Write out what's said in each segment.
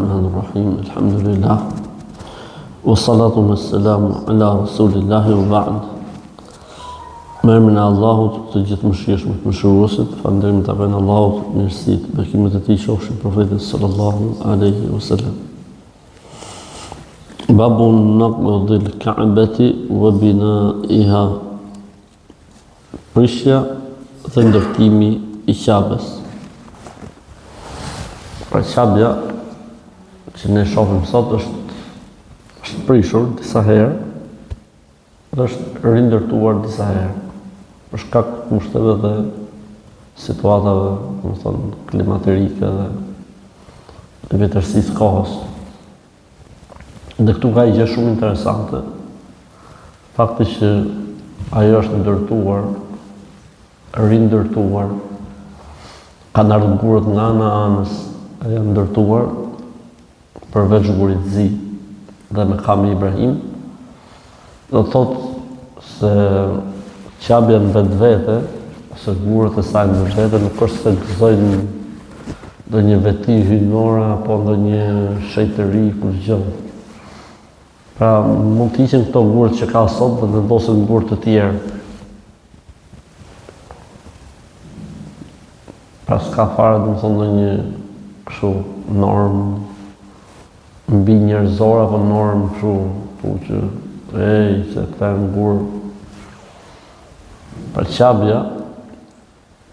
Bismillahirrahmanirrahim. Alhamdulillah. Wassalatu wassalamu ala rasulillahi wa ba'd. Me emrin e Allahut, të gjithë mëshirshëm të mëshiruesit, falënderim të bëjnë Allahut, mirësitë, bekimet e tij qofshin profetit sallallahu alaihi wasallam. Babu naqdil Ka'bati wa bina'iha. Prishja dhe ndërtimi i Ka'bes. Pra Ka'bja që ne shohim sot është prishur disa herë dhe është rindërtuar disa herë për shkak të kushteve dhe situatave, domethënë klimatike dhe vjetërsisë kohës. Dhe këtu ka një gjë shumë interesante. Fakti që ajo është ndërtuar, rindërtuar, kanë ardhur gurët nga ana anës, janë ndërtuar përveç gurit Zi dhe Mekami Ibrahim, do të thotë se Ka'bja në vetvete, ose gurët e saj në vetvete, nuk është se gëzojnë ndonjë veti hyjnore apo ndonjë shejtëri kur gjë. Pra mund të hiqen këto gurët që ka sot dhe vendosen gurë të tjerë. Pra s'ka fare domethënë ndonjë kështu normë mbi njerëzore apo normë kështu që se këta janë gurë. Pra Ka'bja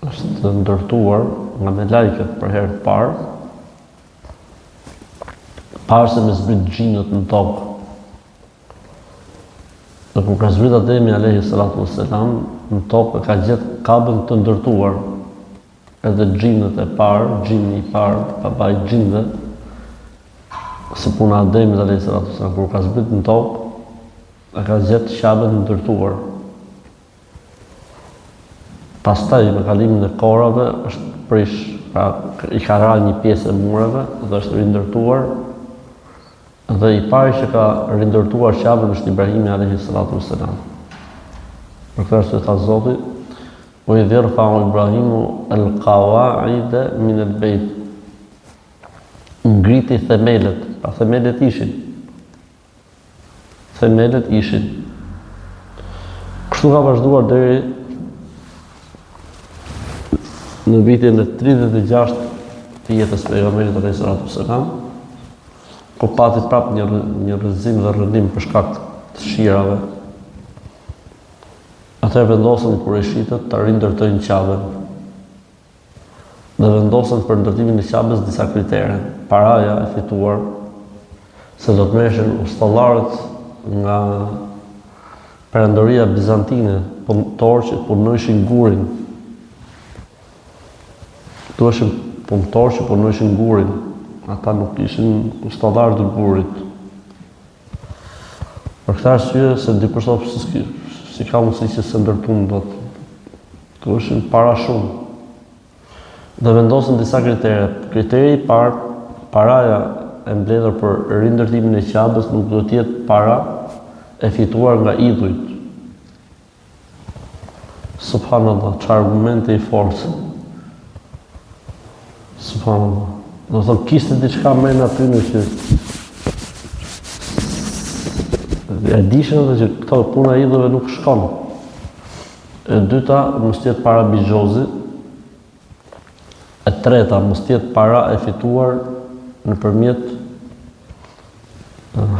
është ndërtuar nga me lajket për herë të parë, parë se me zbrit gjinët në tokë. Dhe kur ka zbrit Ademi alayhi salatu wassalam në tokë, ka gjetë Ka'bën të ndërtuar. Edhe gjinët e parë, gjini i parë, baba i gjinëve, se puna Ademit alayhi salatu wassalam, kur ka zbrit në tokë, e ka gjetë Ka'bën të ndërtuar. Pastaj me kalimin e kohërave është prish, pra i ka rarë një pjesë e mureve dhe është rindërtuar. Dhe i pari që ka rindërtuar Ka'bën është Ibrahimi alayhi salatu wassalam. Për këtë arsye tha Zoti: "Wa idh yarfa'u Ibrahimu al-qawa'ida min al-bayt." Ngriti themelet, pra themelet ishin. Kështu ka vazhduar deri në vitin e 36 të jetës pejgamberit alayhi salatu wassalam, ku pati prap një rrëzim dhe rrënim për shkak të shirave. Atëherë vendosën kureshitët ta rindërtojnë Ka'bën. Dhe vendosën për ndërtimin e Ka'bës disa kritere. Paraja e fituar se do të merreshin ustallarët nga perandoria bizantine, punëtorë që punojshin gurin. Duheshin punëtorë që punojshin gurin. Ata nuk ishin ustallarë të gurit. Për këtë arsye se dikush thotë si ka mundësi që se ndërtuan dot. Duheshin para shumë. Dhe vendosën disa kritere. Kriteri i parë, paraja e mbledhur për rindërtimin e Ka'bës nuk do të jetë para e fituar nga idhujt. Subhanallah, çfarë argumente i fortë. Subhanallah. Do të thotë kishte diçka më aty në që e dishin edhe që këto puna e idhujve nuk shkon. E dyta, mos jetë para bigjozi. E treta, mos jetë para e fituar nëpërmjet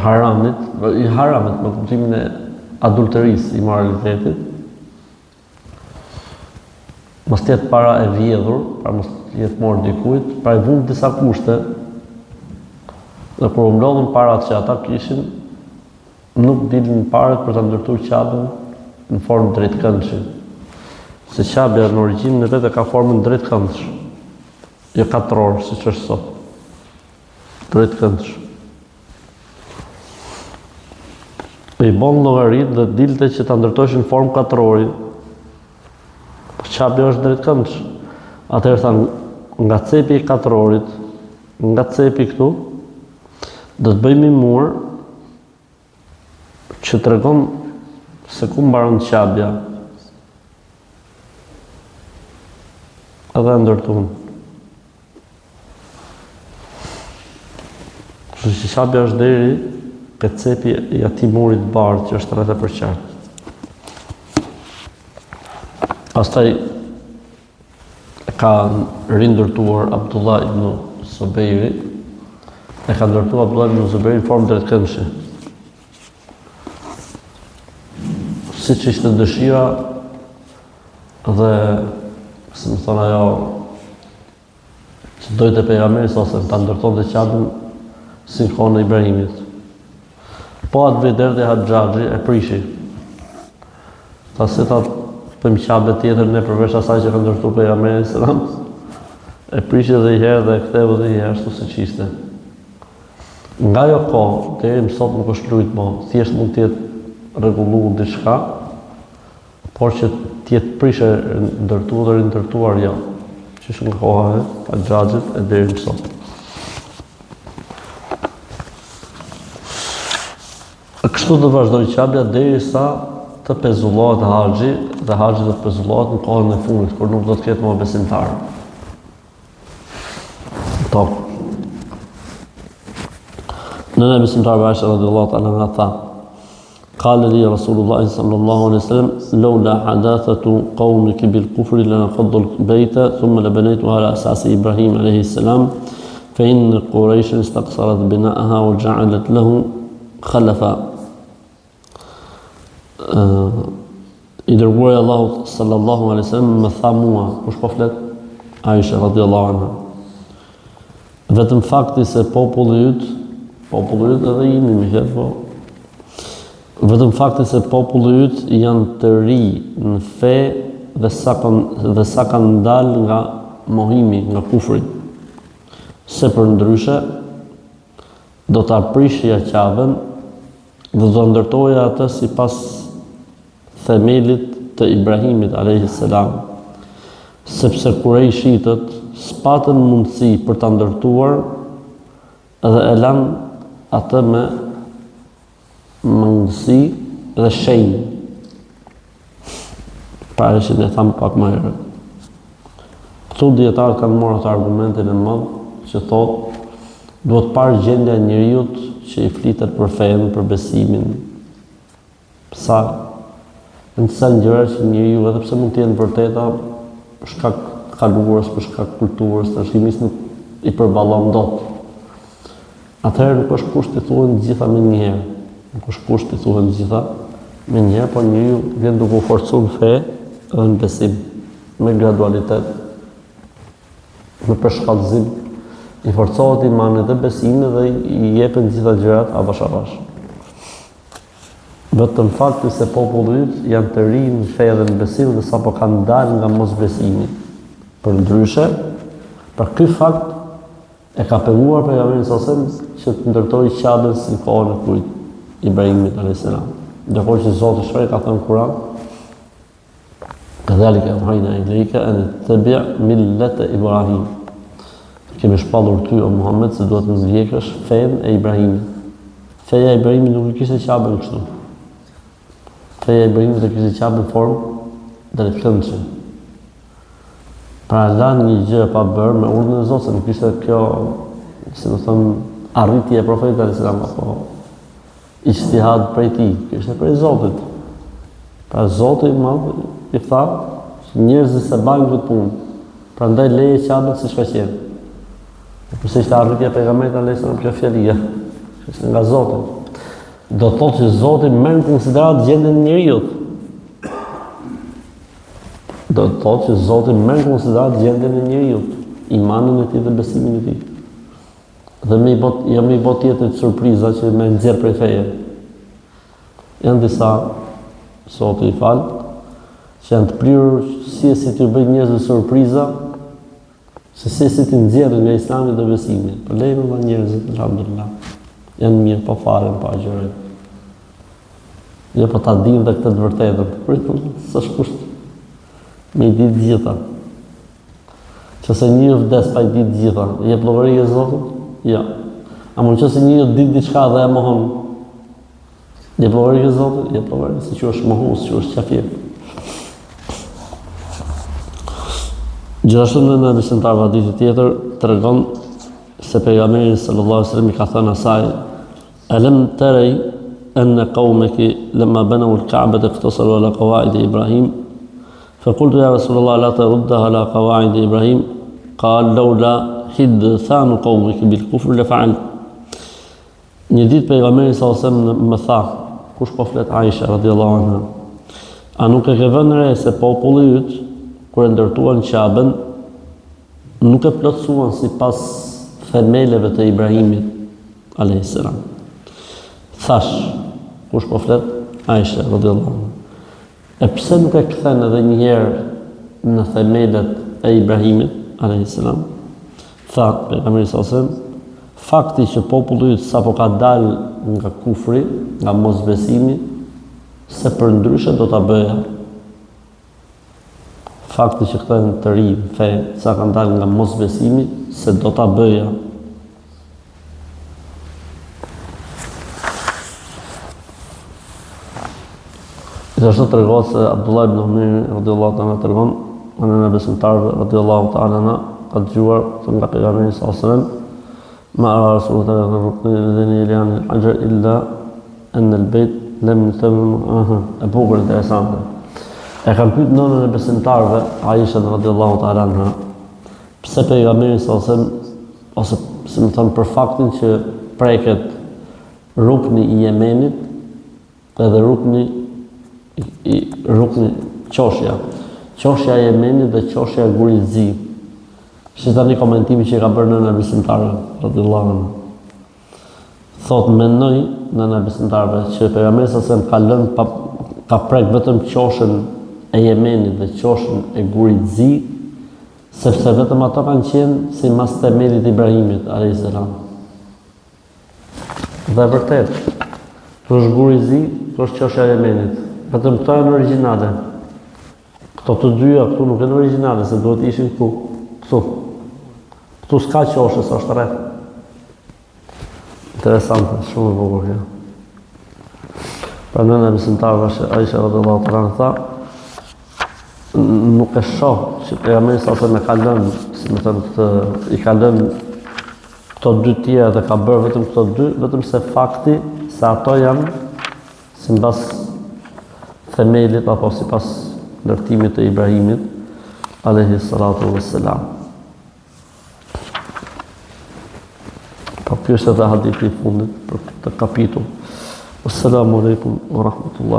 haramit, me kuptimin e adulterisë, imoralitetit. Mos jetë para e vjedhur, pra mos jetë morë dikujt, pra i vund disa kushte. Dhe kur u mlodhën parat që ata kishin, nuk dilnin parat për ta ndërtuar Ka'bën në formë drejtkëndshme. Se Ka'bja në origjinën e vet ka formën drejtkëndshme. Jo katror, siç është sot. Drejtkëndshme. I bon llogarit dhe dilte që ta ndërtoheshin në formë katrori. Ka'bja është drejtkëndshme. Atëherë thanë, nga cepi i katrorit, nga cepi këtu, do të bëjmë një mur që tregon se ku mbaron Ka'bja. Edhe ndërtuan. Kështu që qabja është deri ke cepi i atij murit bardh që është rreth e përqartë. Pastaj ka rindërtuar Abdullah ibn Zubairi, e ka ndërtuar Abdullah ibn Zubairi në formë drejtkëmbëshi. Siç ishte dëshira dhe si më thonë ajo që dojtë e pejgamberi ose ta ndërtonte qabën si në kohën e Ibrahimit. Po atë vederdhi Haxhaxhi e prishi. Ta se ta pëjmë qabë tjetër ne përveç asaj që ka ndërtuar pejgamberi selam, e prishi edhe i herë dhe e ktheu edhe i herë ashtu siç ishte. Nga ajo kohë deri më sot nuk është lujt më, thjesht mund të jetë rregulluar diçka, por që të jetë prishë ndërtuar dhe rindërtuar jo. Që është nga koha e Haxhaxhit e deri më sot. Kështu do vazhdoj qabja derisa të pezullohet haxhi dhe haxhi do të pezullohet në kohën e fundit kur nuk do të ketë më besimtar. Top. Nëna e besimtarëve Aisha radhiyallahu ta'ala anha tha: "Qala li Rasulullah sallallahu alaihi wasallam lawla hadathatu qawmiki bil kufri lanaqaddu al-bayta thumma labanaytuha ala asasi Ibrahim alayhi salam fa in Quraysh istaqsarat bina'aha wa ja'alat lahu khalafa." I dërguari Allahu sallallahu alaihi wasallam më tha mua, kush po flet? Aisha radhiyallahu anha. Vetëm fakti se populli yt edhe jemi më herë, po. Vetëm fakti se populli yt janë të ri në fe dhe sa kanë dalë nga mohimi, nga kufri. Se për ndryshe do ta prishja qabën dhe do ndërtoja atë sipas themelit të Ibrahimit alayhis salam, sepse Kurejshitët s'patën mundësi për ta ndërtuar dhe e lanë atë me mangësi dhe shenjë. Para që ne thamë pak më herët. Këtu dietarët kanë marrë atë argumentin e madh që thotë duhet parë gjendja e njeriut që i flitet për fenë, për besimin. Sa në sa gjëra që njeriu edhe pse mund të jenë vërteta për shkak kaluarës, për shkak kulturës, trashëgimisë nuk i përballon dot. Atëherë nuk është kusht të thuhen të gjitha me njëherë. Nuk është kusht të thuhen të gjitha me njëherë, por njeriu vjen duke u forcuar në fe dhe në besim, me gradualitet, me përshkallëzim. I forcohet imani dhe besimi dhe i jepen gjitha gjërat avash avash. Vetëm fakti se populli yt janë të rinj në fe dhe në besim dhe sapo kanë dalë nga mosbesimi. Për ndryshe, për ky fakt e ka penguar pejgamberi sallallahu alajhi wasallam që të ndërtojë qabën si kohën e kujt Ibrahimit alayhis salam. Ndërkohë që Zoti shpreh ka thënë në Kur'an: "Kadhalika awhayna ilayka an tattabi' millata Ibrahim." Kemi shpallur ty o Muhammed se duhet të ndjekësh fenë e Ibrahimit. Feja e Ibrahimit nuk kishte qabën kështu. Feja e Ibrahimit kishte qabën në formë drejtkëmbëse. Pra lanë një gjë pa bërë me urdhën e Zotit, se nuk ishte kjo, si më thënë, arritje e profetit alayhis salam apo ijtihad prej tij, kjo ishte prej Zotit. Pra Zoti i Madh i tha që njerëzit se bajnë këtë punë. Prandaj leje qabën siç ka qenë. Përse ishte arritja e pejgamberit alayhis salam kjo fjalia, ishte nga Zoti. Do thotë që Zoti merr në konsiderat gjendjen e njeriu. Do të thotë që Zoti merr në konsiderat gjendjen e njeriu, imanin e tij dhe besimin e tij. Dhe jo me i bot tjetër surpriza që me nxjerr prej feje. Janë disa, Zoti i fal, që janë të prirur si të bëj njerëzve surpriza, se si të nxjerrin nga Islami dhe besimi. Për lejnë nga njerëzit, alhamdulillah, janë mirë, pa fare, pa gjëre. Jo, po ta dinë dhe këtë të vërtetën. Pritën, s'është kusht me i ditë gjitha. Qëse njëri vdes pa i ditë gjitha, jep llogari e Zotit? Jo. A mund qëse njëri ditë diçka dhe e mohon, jep llogari e Zotit? Jep llogari, si që është mohues, që është qafir. Gjithashtu në besimtarëve hadithi tjetër tregon se pejgamberi sallallahu alaihi wasallam I ka thënë asaj: "Alam taray anna qaumaki lamma banaw al-Ka'bah iqtasaru ala qawaid Ibrahim?" فقلت يا رسول الله لا تردها على قواعد إبراهيم قال لولا حدثان قومك بالكفر لفعلت. Një ditë pejgamberi sallallahu alaihi wasallam më tha, kush po flet Aisha radhiyallahu anha, a nuk e ke vënë re se populli yt kur e ndërtuan Ka'bën nuk e plotësuan sipas themeleve të Ibrahimit alayhis salam. Thash, kush po flet Aisha radhiyallahu anha. E pse nuk e kthen edhe një herë në themelet e Ibrahimit alayhis salam? Tha pejgamberi sallallahu alaihi wasallam, fakti që populli yt sapo ka dalë nga kufri, nga mosbesimi, se përndryshe do ta bëja. Fakti që kthen të ri fe, sa kanë dalë nga mosbesimi, se do ta bëja. Gjithashtu tregon se Abdullah ibn Umar radhiyallahu ta'ala tregon, anë në besimtarëve radhiyallahu ta'ala na ka dëgjuar se nga pejgamberi sallallahu alaihi wasallam: "Ma ara Rasulullah rukni alladhina yalian al-hajar illa an al-bayt lam yutamam." E bukur interesante. E kanë pyetur nënën e besimtarëve, Aisha radhiyallahu ta'ala anha, pse pejgamberi sallallahu alaihi wasallam, ose si më thon për faktin që preket rukni I Yemenit edhe rukni qoshja e Yemenit dhe qoshja e Gurit Zi. Shi tani komentimi që I ka bërë nëna besimtarëve radhiyallahu anha. Thot mendoj nëna besimtarëve që pejgamberi sallallahu alaihi wasallam ka prek vetëm qoshën e Yemenit dhe qoshën e Gurit Zi, sepse vetëm ato kanë qenë si mas themelit Ibrahimit alayhis salam. Dhe vërtet, kjo është Guri Zi, kjo është qoshja e Yemenit. Vetëm këto janë origjinale. Këto të dyja këtu nuk janë origjinale, se duhet ishin këtu. Këtu s'ka qoshë, s'është rreth. Interesante, shumë e bukur kjo. Pra nëna e besimtarëve Aisha radhiyallahu ta'ala tha, nuk e shoh që pejgamberi sallallahu alaihi wasallam ka lënë, si më thënë, I ka lënë këto dy tjera dhe ka bërë vetëm këto dy, vetëm se fakti se ato janë sipas themelit apo sipas ndërtimit të Ibrahimit alayhi salatu wassalam. Po ky është edhe hadithi I fundit për këtë kapitull. Assalamu alaikum wa rahmatullah.